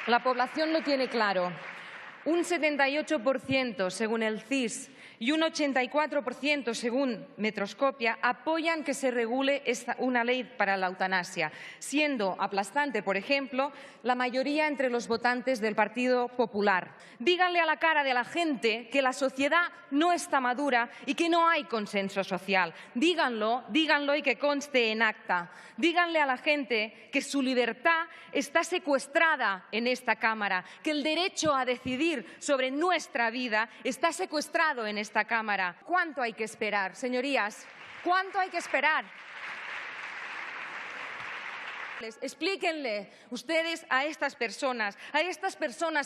La población lo tiene claro. Un 78% según el CIS y un 84% según Metroscopia apoyan que se regule una ley para la eutanasia, siendo aplastante, por ejemplo, la mayoría entre los votantes del Partido Popular. Díganle a la cara de la gente que la sociedad no está madura y que no hay consenso social. Díganlo y que conste en acta. Díganle a la gente que su libertad está secuestrada en esta Cámara, que el derecho a decidir sobre nuestra vida está secuestrado en esta Cámara. ¿Cuánto hay que esperar, señorías? ¿Cuánto hay que esperar? Explíquenle ustedes a estas personas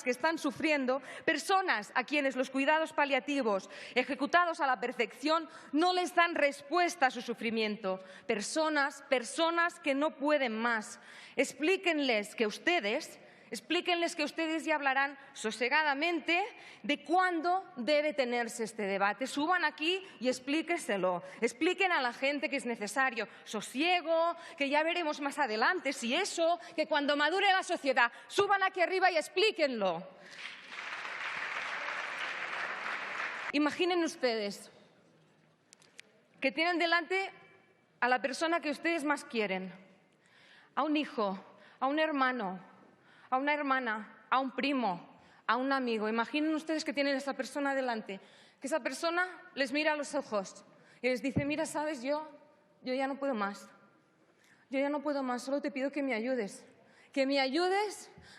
que están sufriendo, personas a quienes los cuidados paliativos ejecutados a la perfección no les dan respuesta a su sufrimiento. Personas que no pueden más. Explíquenles que ustedes ya hablarán sosegadamente de cuándo debe tenerse este debate. Suban aquí y explíquenselo. Expliquen a la gente que es necesario sosiego, que ya veremos más adelante si eso, que cuando madure la sociedad, suban aquí arriba y explíquenlo. Imaginen ustedes que tienen delante a la persona que ustedes más quieren, a un hijo, a un hermano, a una hermana, a un primo, a un amigo. Imaginen ustedes que tienen a esa persona delante, que esa persona les mira a los ojos y les dice: mira, sabes, yo ya no puedo más. Yo ya no puedo más, solo te pido que me ayudes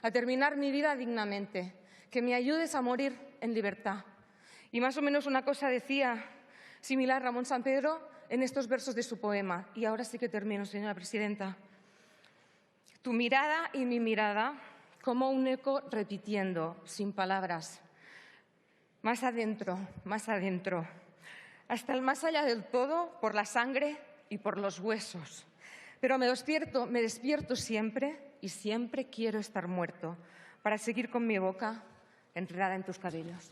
a terminar mi vida dignamente, que me ayudes a morir en libertad. Y más o menos una cosa decía similar Ramón Sampedro en estos versos de su poema. Y ahora sí que termino, señora presidenta. Tu mirada y mi mirada, como un eco repitiendo, sin palabras. Más adentro, hasta el más allá del todo, por la sangre y por los huesos. Pero me despierto siempre y siempre quiero estar muerto para seguir con mi boca enredada en tus cabellos.